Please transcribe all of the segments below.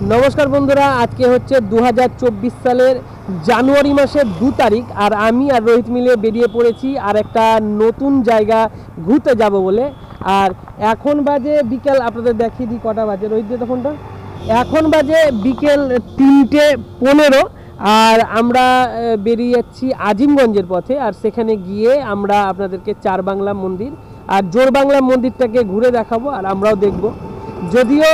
नमस्कार बंधुरा आज के होच्छे 2024 सालेर জানুয়ারি মাসের 2 তারিখ আর আমি আর রোহিত মিলে বেরিয়ে পড়েছি আর একটা নতুন জায়গা ঘুরতে যাব বলে। আর এখন বাজে বিকেল, আপনাদের দেখিয়ে দিই কটা বাজে। রোহিত দিয়ে ফোনটা, এখন বাজে বিকেল 3:15 আর আমরা বেরিয়ে যাচ্ছি আজিমগঞ্জের পথে। আর সেখানে গিয়ে আমরা আপনাদেরকে চার বাংলা মন্দির আর জোর বাংলা মন্দিরটাকে ঘুরে দেখাবো আর আমরাও দেখব। যদিও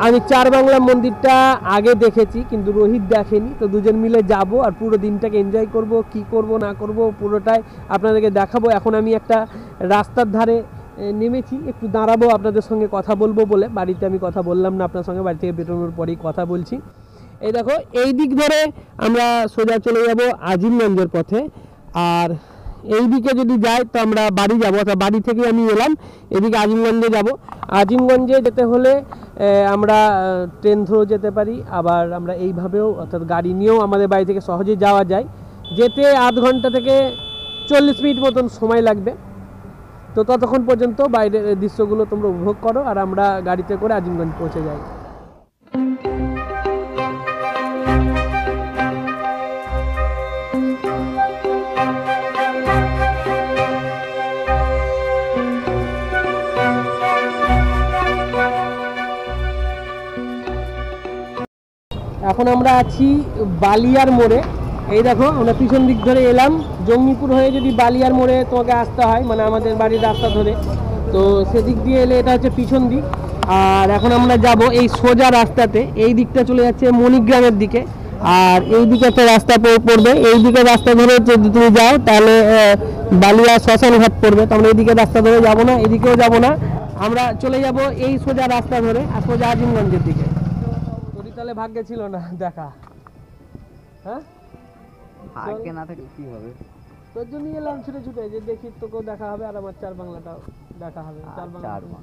আমি চার বাংলা মন্দিরটা আগে দেখেছি কিন্তু রোহিত দেখেনি, তো দুজন মিলে যাব আর পুরো দিনটাকে এনজয় করব। কি করব না করব পুরোটাই আপনাদেরকে দেখাবো। এখন আমি একটা রাস্তার ধারে নেমেছি, একটু দাঁড়াবো, আপনাদের সঙ্গে কথা বলবো বলে। বাড়িতে আমি কথা বললাম না আপনার সঙ্গে, বাড়ি থেকে বেরোনোর পরেই কথা বলছি। এই দেখো, এই দিক ধরে আমরা সোজা চলে যাব আজিমগঞ্জের পথে। আর এই দিকে যদি যাই তো আমরা বাড়ি যাব, অর্থাৎ বাড়ি থেকে আমি এলাম, এদিকে আজিমগঞ্জে যাব। আজিমগঞ্জে যেতে হলে আমরা ট্রেন ধরেও যেতে পারি, আবার আমরা এইভাবেও অর্থাৎ গাড়ি নিয়েও আমাদের বাড়ি থেকে সহজেই যাওয়া যায়। যেতে আধ ঘন্টা থেকে 40 মিনিট মতন সময় লাগবে। তো ততক্ষণ পর্যন্ত বাইরের দৃশ্যগুলো তোমরা উপভোগ করো আর আমরা গাড়িতে করে আজিমগঞ্জ পৌঁছে যাই। এখন আমরা আছি বালিয়ার মোড়ে। এই দেখো, আমরা পিছন দিক ধরে এলাম। জঙ্গিপুর হয়ে যদি বালিয়ার মোড়ে তোমাকে আসতে হয়, মানে আমাদের বাড়ির রাস্তা ধরে, তো সেদিক দিয়ে এলে এটা হচ্ছে পিছন দিক। আর এখন আমরা যাব এই সোজা রাস্তাতে, এই দিকটা চলে যাচ্ছে মণিগ্রামের দিকে, আর এই দিকে একটা রাস্তা পড়বে। এই দিকে রাস্তা ধরে যদি তুমি যাও তাহলে বালিয়া শ্মশান ঘাট পড়বে। তো আমরা এইদিকে রাস্তা ধরে যাবো না, এদিকেও যাবো না, আমরা চলে যাব এই সোজা রাস্তা ধরে আর সোজা আজিমগঞ্জের দিকে। তাহলে ভাগ্যে ছিল না দেখা, হ্যাঁ ভাগ্যে না থাকলে কি হবে? তোর জন্যই এলাম ছুটে ছুটে, যে দেখি তোকেও দেখা হবে আর আমার চার বাংলাটাও দেখা হবে। চার বাংলা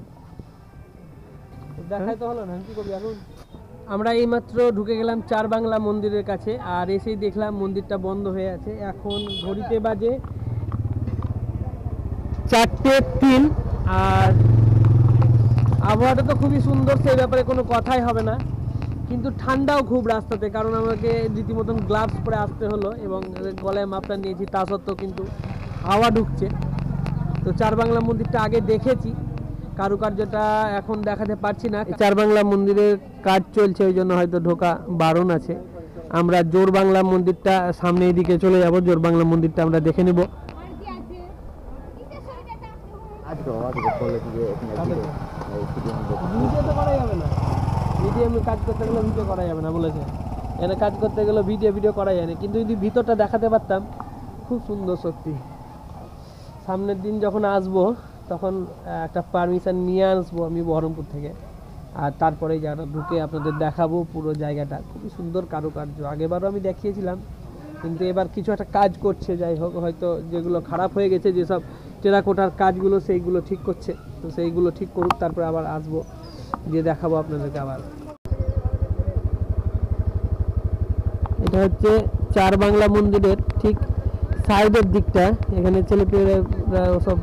দেখাই তো হলো না, কি করবি এখন? আমরা এইমাত্র ঢুকে গেলাম চার বাংলা মন্দিরের কাছে আর এসেই দেখলাম মন্দিরটা বন্ধ হয়ে আছে। এখন ঘড়িতে বাজে 4:03 আর আবহাওয়াটা তো খুবই সুন্দর, সেই ব্যাপারে কোনো কথাই হবে না। কিন্তু ঠান্ডাও খুব রাস্তাতে, কারণ আমাকে রীতিমতন গ্লাভস পরে আসতে হলো এবং গলায় মাপটা নিয়েছি, তা সত্ত্বেও কিন্তু হাওয়া ঢুকছে। তো চার বাংলা মন্দিরটা আগে দেখেছি, কারুকার্যটা এখন দেখাতে পারছি না। চার বাংলা মন্দিরের কাজ চলছে, ওই জন্য হয়তো ঢোকা বারণ আছে। আমরা জোর বাংলা মন্দিরটা সামনে এদিকে চলে যাব, জোর বাংলা মন্দিরটা আমরা দেখে নেব। ভিডিও কাজ করতে গেলে ভিডিও করা যাবে না বলেছে, এখানে কাজ করতে গেলে ভিডিও করা যায় না। কিন্তু যদি ভিতরটা দেখাতে পারতাম, খুব সুন্দর সত্যি। সামনের দিন যখন আসবো তখন একটা পারমিশন নিয়ে আসবো আমি বহরমপুর থেকে, আর তারপরে যারা ঢুকে আপনাদের দেখাবো পুরো জায়গাটা। খুবই সুন্দর কারুকার্য, আগেবারও আমি দেখিয়েছিলাম, কিন্তু এবার কিছু একটা কাজ করছে। যাই হোক, হয়তো যেগুলো খারাপ হয়ে গেছে, যেসব টেরাকোটার কাজগুলো, সেইগুলো ঠিক করছে। তো সেইগুলো ঠিক করুক, তারপরে আবার আসবো, দিয়ে দেখাবো আপনাদেরকে আবার। এটা হচ্ছে চার বাংলা মন্দিরের ঠিক সাইডের দিকটা। এখানে ছেলেপেলেরা সব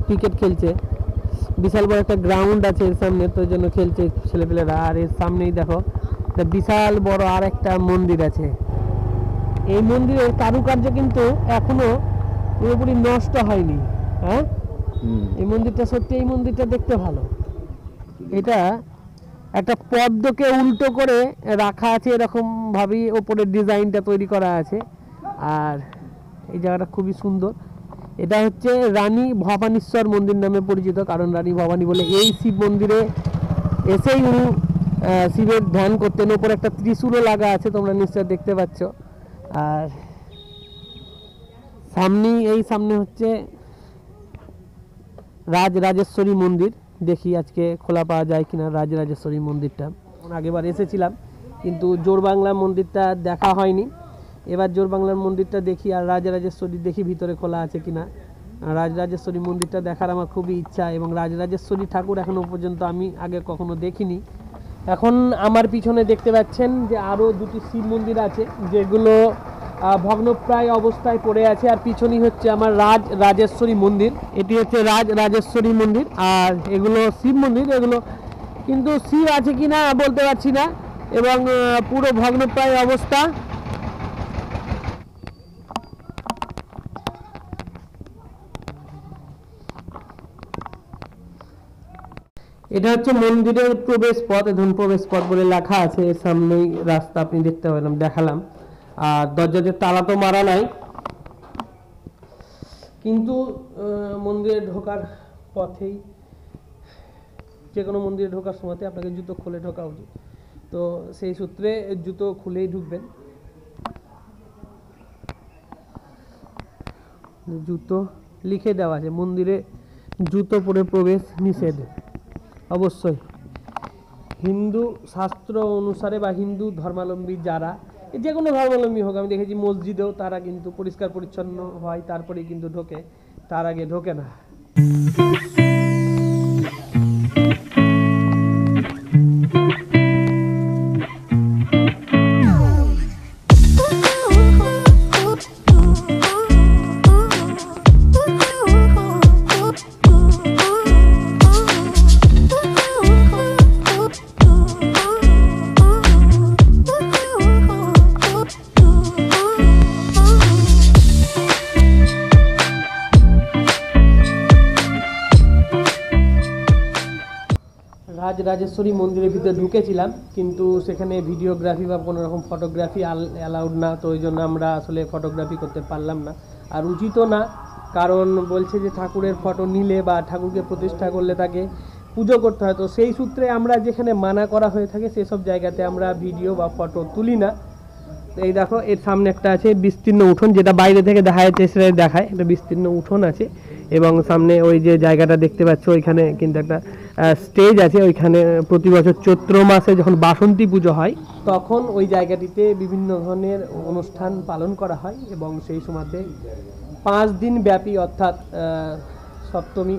ক্রিকেট খেলছে, বিশাল বড় একটা গ্রাউন্ড আছে এর সামনে, তো জন্য খেলছে ছেলেপেলেরা। আর এর সামনেই দেখো একটা বিশাল বড় আর একটা মন্দির আছে। এই মন্দিরের কারুকার্য কিন্তু এখনো পুরোপুরি নষ্ট হয়নি। হ্যাঁ, এই মন্দিরটা সত্যি, এই মন্দিরটা দেখতে ভালো। এটা একটা পদ্মকে উল্টো করে রাখা আছে, এরকম ভাবেই ওপরের ডিজাইনটা তৈরি করা আছে। আর এই জায়গাটা খুবই সুন্দর। এটা হচ্ছে রানী ভবানীশ্বর মন্দির নামে পরিচিত, কারণ রানী ভবানী বলে এই শিব মন্দিরে এসেই উনি শিবের ধ্যান করতেন। ওপরে একটা ত্রিশূলও লাগা আছে, তোমরা নিশ্চয় দেখতে পাচ্ছ। আর সামনে হচ্ছে রাজরাজেশ্বরী মন্দির। দেখি আজকে খোলা পাওয়া যায় কিনা রাজরাজেশ্বরী মন্দিরটা। আগেবার এসেছিলাম কিন্তু জোর বাংলা মন্দিরটা দেখা হয়নি, এবার জোর বাংলার মন্দিরটা দেখি আর রাজরাজেশ্বরী দেখি ভিতরে খোলা আছে কিনা। রাজরাজেশ্বরী মন্দিরটা দেখার আমার খুবই ইচ্ছা, এবং রাজরাজেশ্বরী ঠাকুর এখনো পর্যন্ত আমি আগে কখনো দেখিনি। এখন আমার পিছনে দেখতে পাচ্ছেন যে আরও দুটি শিব মন্দির আছে, যেগুলো ভগ্নপ্রায় অবস্থায় পড়ে আছে। আর পিছনেই হচ্ছে আমার রাজেশ্বরী মন্দির, এটি হচ্ছে রাজেশ্বরী মন্দির। আর এগুলো শিব মন্দির, এগুলো কিন্তু শিব আছে কিনা বলতে পারছি না, এবং পুরো ভগ্নপ্রায় অবস্থা। এটা হচ্ছে মন্দিরের প্রবেশ পথ, এখন প্রবেশ পথ বলে লেখা আছে, এর সামনেই রাস্তা আপনি দেখতে পেলাম, দেখালাম। আর দরজাতে তালা তো মারা নাই, কিন্তু মন্দিরে ঢোকার পথেই, যে কোনো মন্দিরে ঢোকার সময়তে আপনাকে জুতো খুলে ঢোকা উচিত, তো সেই সূত্রে জুতো খুলেই ঢুকবেন। জুতো লিখে দেওয়া আছে মন্দিরে জুতো পরে প্রবেশ নিষেধ। অবশ্যই হিন্দু শাস্ত্র অনুসারে বা হিন্দু ধর্মাবলম্বী যারা, যে কোনো ধর্মাবলম্বী হোক, আমি দেখেছি মসজিদেও তারা কিন্তু পরিষ্কার পরিচ্ছন্ন হয় তারপরেই কিন্তু ঢোকে, তার আগে ঢোকে না। রাজরাজেশ্বরী মন্দিরের ভিতরে ঢুকেছিলাম, কিন্তু সেখানে ভিডিওগ্রাফি বা কোনো রকম ফটোগ্রাফি অ্যালাউড না, তো ওই জন্য আমরা আসলে ফটোগ্রাফি করতে পারলাম না, আর উচিতও না, কারণ বলছে যে ঠাকুরের ফটো নিলে বা ঠাকুরকে প্রতিষ্ঠা করলে তাকে পুজো করতে হয়, তো সেই সূত্রে আমরা যেখানে মানা করা হয়ে থাকে সেসব জায়গাতে আমরা ভিডিও বা ফটো তুলি না। এই দেখো, এর সামনে একটা আছে বিস্তীর্ণ উঠোন, যেটা বাইরে থেকে দেখা যাচ্ছে সেটাই দেখায়, একটা বিস্তীর্ণ উঠোন আছে, এবং সামনে ওই যে জায়গাটা দেখতে পাচ্ছ ওইখানে কিন্তু একটা স্টেজ আছে, ওইখানে প্রতি বছর চৈত্র মাসে যখন বাসন্তী পুজো হয় তখন ওই জায়গাটিতে বিভিন্ন ধরনের অনুষ্ঠান পালন করা হয়, এবং সেই সময়তে 5 দিন ব্যাপী, অর্থাৎ সপ্তমী,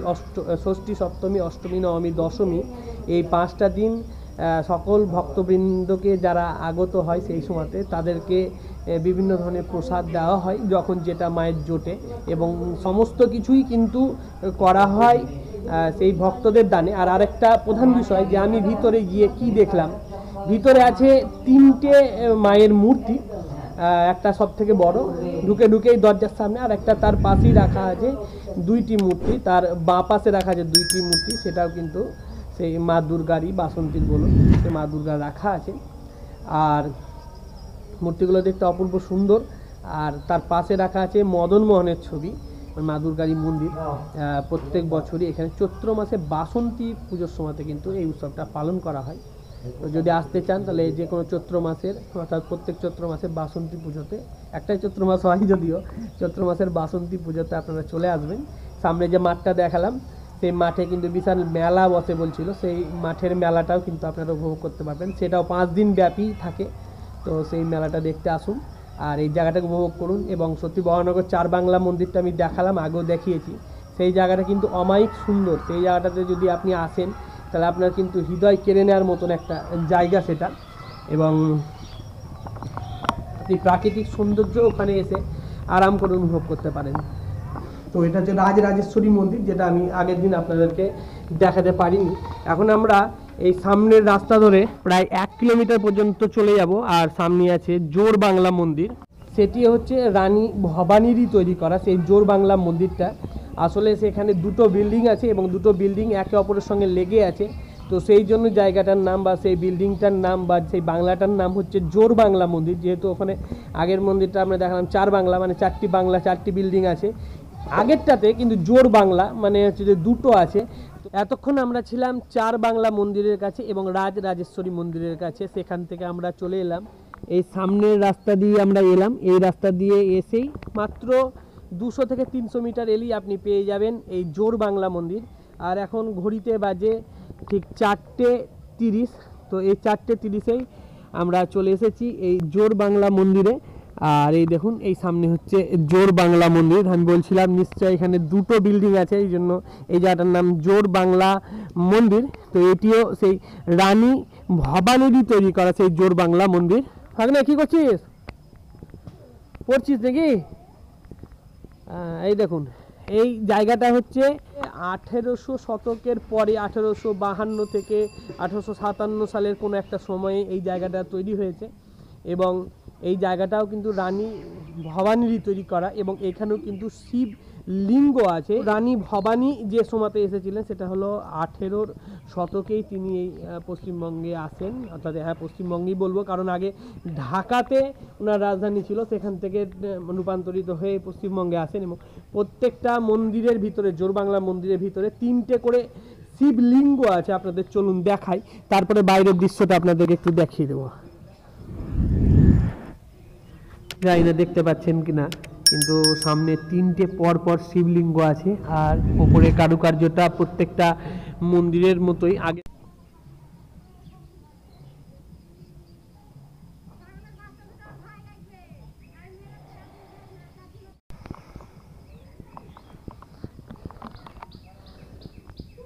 ষষ্ঠী, সপ্তমী, অষ্টমী, নবমী, দশমী, এই 5টা দিন সকল ভক্তবৃন্দকে যারা আগত হয় সেই সময়তে তাদেরকে বিভিন্ন ধরনের প্রসাদ দেওয়া হয়, যখন যেটা মায়ের জোটে, এবং সমস্ত কিছুই কিন্তু করা হয় সেই ভক্তদের দানে। আর আরেকটা প্রধান বিষয় যে আমি ভিতরে গিয়ে কি দেখলাম, ভিতরে আছে 3টে মায়ের মূর্তি, একটা সব থেকে বড়, ঢুকেই দরজার সামনে, আর একটা তার পাশেই রাখা আছে 2টি মূর্তি, তার বাঁ পাশে রাখা আছে 2টি মূর্তি, সেটাও কিন্তু সেই মা দুর্গারই, বাসন্তীর বলো, সে মা দুর্গা রাখা আছে, আর মূর্তিগুলো দেখতে অপূর্ব সুন্দর। আর তার পাশে রাখা আছে মদন মোহনের ছবি, মা দুর্গারই মন্দির। প্রত্যেক বছরই এখানে চৈত্র মাসে বাসন্তী পুজোর সময়তে কিন্তু এই উৎসবটা পালন করা হয়, তো যদি আসতে চান তাহলে যে কোনো চৈত্র মাসের, অর্থাৎ প্রত্যেক চৈত্র মাসের বাসন্তী পুজোতে, একটাই চৈত্র মাস হয় যদিও, চৈত্র মাসের বাসন্তী পুজোতে আপনারা চলে আসবেন। সামনে যে মাঠটা দেখালাম সেই মাঠে কিন্তু বিশাল মেলা বসে বলছিল, সেই মাঠের মেলাটাও কিন্তু আপনারা উপভোগ করতে পারবেন, সেটাও 5 দিন ব্যাপী থাকে, তো সেই মেলাটা দেখতে আসুন আর এই জায়গাটাকে উপভোগ করুন। এবং সত্যি বরাহনগর 4 বাংলা মন্দিরটা আমি দেখালাম, আগেও দেখিয়েছি, সেই জায়গাটা কিন্তু অমায়িক সুন্দর, সেই জায়গাটাতে যদি আপনি আসেন তাহলে আপনার কিন্তু হৃদয় কেড়ে নেওয়ার মতন একটা জায়গা সেটা, এবং এই প্রাকৃতিক সৌন্দর্য ওখানে এসে আরাম করে অনুভব করতে পারেন। তো এটা হচ্ছে রাজরাজেশ্বরী মন্দির, যেটা আমি আগের দিন আপনাদেরকে দেখাতে পারিনি। এখন আমরা এই সামনের রাস্তা ধরে প্রায় 1 কিলোমিটার পর্যন্ত চলে যাব, আর সামনে আছে জোর বাংলা মন্দির, সেটি হচ্ছে রানী ভবানীরই তৈরি করা সেই জোর বাংলা মন্দিরটা। আসলে সেখানে 2টো বিল্ডিং আছে, এবং 2টো বিল্ডিং একে অপরের সঙ্গে লেগে আছে, তো সেই জন্য জায়গাটার নাম বা সেই বিল্ডিংটার নাম বা সেই বাংলাটার নাম হচ্ছে জোর বাংলা মন্দির, যেহেতু ওখানে আগের মন্দিরটা আমরা দেখালাম 4 বাংলা, মানে 4টি বাংলা, 4টি বিল্ডিং আছে, আগেরটাতে কিন্তু জোর বাংলা মানে হচ্ছে যে 2টো আছে। এতক্ষণ আমরা ছিলাম 4 বাংলা মন্দিরের কাছে এবং রাজরাজেশ্বরী মন্দিরের কাছে, সেখান থেকে আমরা চলে এলাম এই সামনের রাস্তা দিয়ে, আমরা এলাম এই রাস্তা দিয়ে, এসেই মাত্র 200 থেকে 300 মিটার এলেই আপনি পেয়ে যাবেন এই জোর বাংলা মন্দির। আর এখন ঘড়িতে বাজে ঠিক 4:30, তো এই 4:30-এই আমরা চলে এসেছি এই জোর বাংলা মন্দিরে। আর এই দেখুন, এই সামনে হচ্ছে জোর বাংলা মন্দির, আমি বলছিলাম নিশ্চয়ই এখানে 2টো বিল্ডিং আছে, এই জন্য এই জায়গাটার নাম জোর বাংলা মন্দির। তো এটিও সেই রানী ভবানীরই তৈরি করা সেই জোর বাংলা মন্দির। ভাগনা কি করছিস, পড়ছিস নাকি? এই দেখুন, এই জায়গাটা হচ্ছে 1800 শতকের পরে 1852 থেকে 1857 সালের কোনো একটা সময়ে এই জায়গাটা তৈরি হয়েছে এবং এই জায়গাটাও কিন্তু রানী ভবানীরই তৈরি করা এবং এখানেও কিন্তু শিব লিঙ্গ আছে। রানী ভবানী যে সময়তে এসেছিলেন সেটা হলো 18 শতকেই তিনি এই পশ্চিমবঙ্গে আসেন, অর্থাৎ হ্যাঁ পশ্চিমবঙ্গেই বলবো, কারণ আগে ঢাকাতে ওনার রাজধানী ছিল, সেখান থেকে রূপান্তরিত হয়ে পশ্চিমবঙ্গে আসেন এবং প্রত্যেকটা মন্দিরের ভিতরে, জোরবাংলা মন্দিরের ভিতরে 3টে করে শিবলিঙ্গ আছে। আপনাদের চলুন দেখাই, তারপরে বাইরের দৃশ্যটা আপনাদেরকে একটু দেখিয়ে দেবো। জানি না দেখতে পাচ্ছেন কিনা, কিন্তু সামনে 3টে পরপর শিবলিঙ্গ আছে আর উপরে কারুকার্যটা প্রত্যেকটা মন্দিরের মতোই। আগে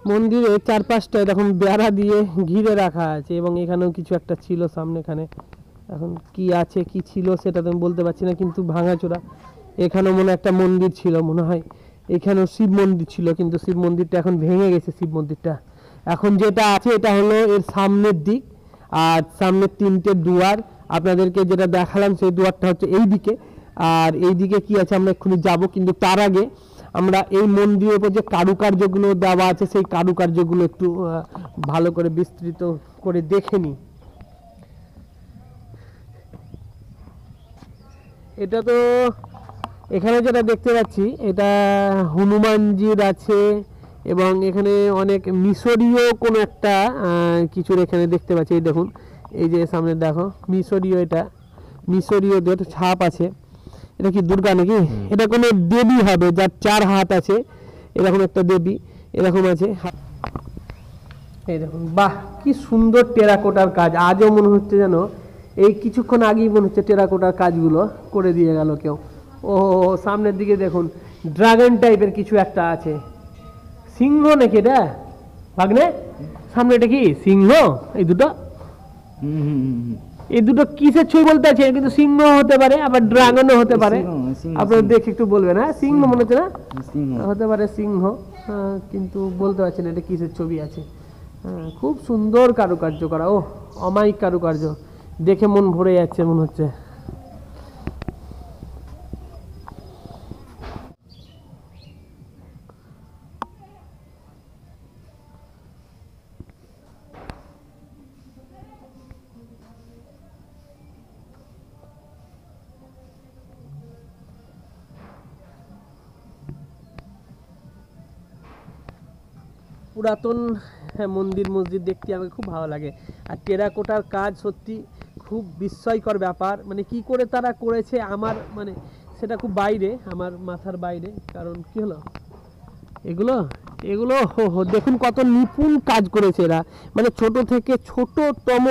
মন্দিরের চারপাশটা এরকম বেড়া দিয়ে ঘিরে রাখা আছে এবং এখানেও কিছু একটা ছিল সামনে, এখানে এখন কি আছে কি ছিল সেটা তো আমি বলতে পারছি না, কিন্তু ভাঙাচোরা। এখানেও মনে একটা মন্দির ছিল মনে হয়, এখানেও শিব মন্দির ছিল, কিন্তু শিব মন্দিরটা এখন ভেঙে গেছে। শিব মন্দিরটা এখন যেটা আছে এটা হলো এর সামনের দিক, আর সামনের 3টে দুয়ার আপনাদেরকে যেটা দেখালাম সেই দুয়ারটা হচ্ছে এই দিকে, আর এই দিকে কি আছে আমরা এক্ষুনি যাবো, কিন্তু তার আগে আমরা এই মন্দিরের উপর যে কারুকার্যগুলো দেওয়া আছে সেই কারুকার্যগুলো একটু ভালো করে বিস্তৃত করে দেখে নিই। এটা তো এখানে যেটা দেখতে পাচ্ছি এটা হনুমানজির আছে এবং এখানে অনেক মিশরীয় কোনো একটা কিছুর এখানে দেখতে পাচ্ছি। এই দেখুন, এই যে সামনে দেখো মিশরীয়, এটা মিশরীয়দের ছাপ আছে। এটা কি দুর্গা নাকি? এটা কোনো দেবী হবে যার 4 হাত আছে, এরকম একটা দেবী এরকম আছে। এই দেখুন, বাহ কি সুন্দর টেরাকোটার কাজ। আজও মনে হচ্ছে যেন এই কিছুক্ষণ আগেই মনে হচ্ছে টেরাকোটার কাজগুলো করে দিয়ে গেল কেউ। ও সামনের দিকে দেখুন ড্রাগন টাইপের কিছু একটা আছে। সিংহ নাকি এটা ভাগ্নে? সামনে এটা কি সিংহ? এই দুটো কিসের ছবি বলতে আছে, কিন্তু সিংহ হতে পারে আবার ড্রাগনও হতে পারে। আপনারা দেখে একটু বলবেন। হ্যাঁ সিংহ মনে হচ্ছে না, হতে পারে সিংহ, কিন্তু বলতে পারছি না এটা কিসের ছবি আছে। খুব সুন্দর কারুকার্য করা, ও অমায়িক কারুকার্য, দেখে মন ভরে যাচ্ছে মনে হচ্ছে। পুরাতন মন্দির মসজিদ দেখতে আমাকে খুব ভালো লাগে। আর টেরাকোটার কাজ সত্যি খুব বিস্ময়কর ব্যাপার, মানে কি করে তারা করেছে আমার মানে সেটা খুব বাইরে, আমার মাথার বাইরে। কারণ কি হলো এগুলো এগুলো দেখুন কত নিপুণ কাজ করেছে এরা, মানে ছোট থেকে ছোটতম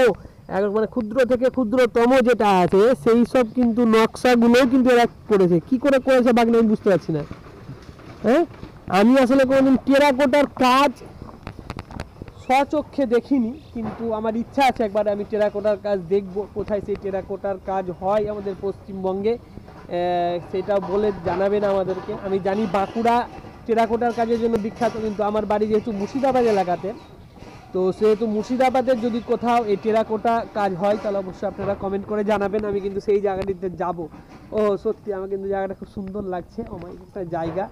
মানে ক্ষুদ্র থেকে ক্ষুদ্রতম যেটা আছে সেই সব কিন্তু নকশাগুলোও কিন্তু এরা করেছে। কি করে করেছে বাগনা আমি বুঝতে পারছি না। হ্যাঁ আমি আসলে কোনোদিন টেরাকোটার কাজ স্বচক্ষে দেখিনি, কিন্তু আমার ইচ্ছা আছে একবার আমি টেরাকোটার কাজ দেখব। কোথায় সেই টেরাকোটার কাজ হয় আমাদের পশ্চিমবঙ্গে সেটা বলে জানাবেন আমাদেরকে। আমি জানি বাঁকুড়া টেরাকোটার কাজের জন্য বিখ্যাত, কিন্তু আমার বাড়ি যেহেতু মুর্শিদাবাদ এলাকাতে, তো সেহেতু মুর্শিদাবাদের যদি কোথাও এই টেরাকোটা কাজ হয় তাহলে অবশ্যই আপনারা কমেন্ট করে জানাবেন, আমি কিন্তু সেই জায়গাটিতে যাব। ও সত্যি আমার কিন্তু জায়গাটা খুব সুন্দর লাগছে, অমায়িক একটা জায়গা।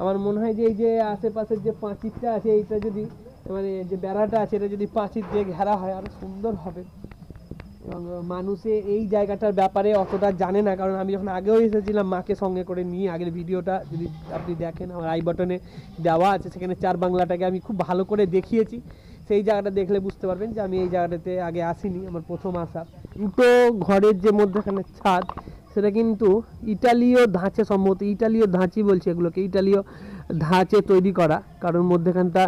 আমার মনে হয় যে এই যে আশেপাশের যে পাঁচিরটা আছে, এইটা যদি মানে যে বেড়াটা আছে এটা যদি পাঁচির দিয়ে ঘেরা হয় আরও সুন্দর হবে। এবং মানুষে এই জায়গাটার ব্যাপারে অতটা জানে না, কারণ আমি যখন আগেও এসেছিলাম মাকে সঙ্গে করে নিয়ে, আগের ভিডিওটা যদি আপনি দেখেন আমার আই বাটনে দেওয়া আছে, সেখানে চার বাংলাটাকে আমি খুব ভালো করে দেখিয়েছি। সেই জায়গাটা দেখলে বুঝতে পারবেন যে আমি এই জায়গাটাতে আগে আসিনি, আমার প্রথম আসা। দুটো ঘরের যে মধ্যখানে ছাদ সেটা কিন্তু ইটালীয় ধাঁচে, সম্ভবত ইটালীয় ধাঁচই বলছে এগুলোকে, ইটালীয় ধাঁচে তৈরি করা, কারণ মধ্যখানটা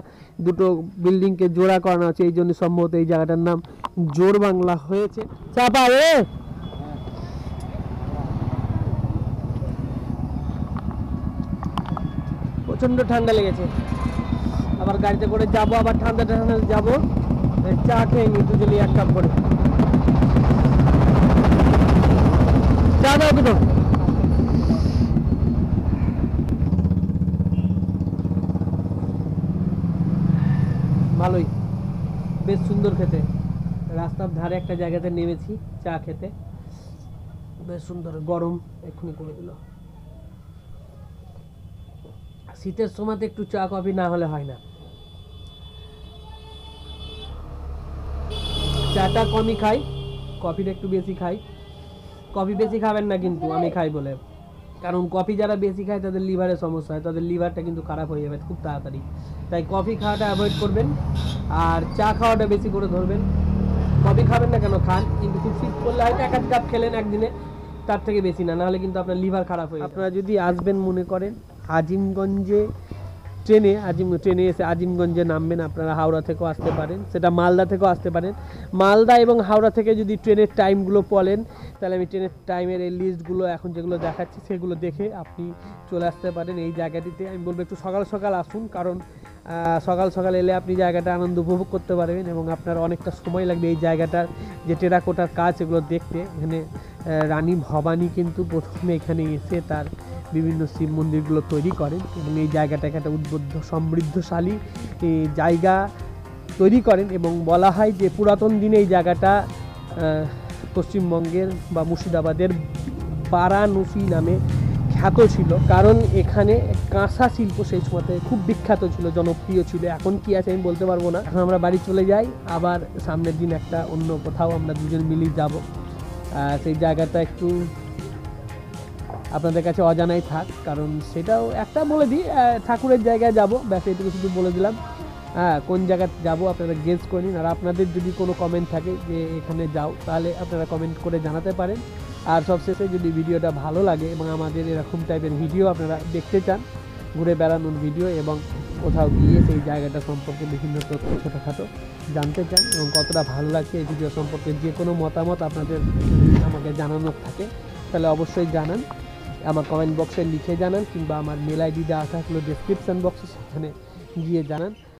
দুটো বিল্ডিংকে জোড়া করানো আছে, এই জন্য সম্ভবত এই জায়গাটার নাম জোর বাংলা হয়েছে। চাপা রে প্রচন্ড ঠান্ডা লেগেছে, আবার গাড়িতে করে যাবো, আবার ঠান্ডা ঠান্ডা যাবো। চা খেয়ে নি দুজনে 1 কাপ করে। চা দাও দুটো। রাস্তার ধারে একটা জায়গাতে নেমেছি চা খেতে, বেশ সুন্দর গরম এক্ষুনি করে দিল। শীতের সময়তে একটু চা কফি না হলে হয় না। চাটা কমই খাই, কফিটা একটু বেশি খাই। কফি বেশি খাবেন না কিন্তু আমি খাই বলে, কারণ কফি যারা বেশি খায় তাদের লিভারের সমস্যা হয়, তাদের লিভারটা কিন্তু খারাপ হয়ে যাবে খুব তাড়াতাড়ি। তাই কফি খাওয়াটা অ্যাভয়েড করবেন আর চা খাওয়াটা বেশি করে ধরবেন। কফি খাবেন না কেন, খান, কিন্তু খুব শীত করলে হয়তো 1 কাপ খেলেন একদিনে, তার থেকে বেশি না, নাহলে কিন্তু আপনার লিভার খারাপ হয়ে যাবে। আপনারা যদি আসবেন মনে করেন আজিমগঞ্জে ট্রেনে এসে আজিমগঞ্জে নামবেন, আপনারা হাওড়া থেকেও আসতে পারেন, সেটা মালদা থেকেও আসতে পারেন। মালদা এবং হাওড়া থেকে যদি ট্রেনের টাইমগুলো বলেন তাহলে আমি ট্রেনের টাইমের এই লিস্টগুলো এখন যেগুলো দেখাচ্ছি সেগুলো দেখে আপনি চলে আসতে পারেন এই জায়গাটিতে। আমি বলবো একটু সকাল সকাল আসুন, কারণ সকাল সকাল এলে আপনি জায়গাটা আনন্দ উপভোগ করতে পারবেন এবং আপনার অনেকটা সময় লাগবে এই জায়গাটার যে টেরাকোটার কাজ এগুলো দেখতে। এখানে রানী ভবানী কিন্তু প্রথমে এখানে এসে তার বিভিন্ন শিব মন্দিরগুলো তৈরি করেন এবং এই জায়গাটাকে একটা উদ্বুদ্ধ সমৃদ্ধশালী জায়গা তৈরি করেন এবং বলা হয় যে পুরাতন দিনে এই জায়গাটা পশ্চিমবঙ্গের বা মুর্শিদাবাদের বারাণসী নামে খ্যাত ছিল, কারণ এখানে কাঁসা শিল্প সেই সময়তে খুব বিখ্যাত ছিল, জনপ্রিয় ছিল। এখন কি আছে আমি বলতে পারবো না। এখন আমরা বাড়ি চলে যাই, আবার সামনের দিন একটা অন্য কোথাও আমরা দুজন মিলেই যাব। সেই জায়গাটা একটু আপনাদের কাছে অজানাই থাক, কারণ সেটাও একটা বলে দিই, ঠাকুরের জায়গায় যাব, ব্যাস এটুকু শুধু বলে দিলাম। কোন জায়গায় যাব আপনারা গেস করে নিন, আর আপনাদের যদি কোনো কমেন্ট থাকে যে এখানে যাও তাহলে আপনারা কমেন্ট করে জানাতে পারেন। আর সবশেষে যদি ভিডিওটা ভালো লাগে এবং আমাদের এরকম টাইপের ভিডিও আপনারা দেখতে চান, ঘুরে বেড়ানোর ভিডিও এবং কোথাও গিয়ে সেই জায়গাটা সম্পর্কে বিভিন্ন তথ্য ছোটোখাটো জানতে চান এবং কতটা ভালো লাগছে এই ভিডিও সম্পর্কে যে কোনো মতামত আপনাদের আমাকে জানানোর থাকে তাহলে অবশ্যই জানান, আমার কমেন্ট বক্সে লিখে জানান, কিংবা আমার মেল আইডি দেওয়া থাকলো ডেসক্রিপশান বক্সে, সেখানে গিয়ে জানান।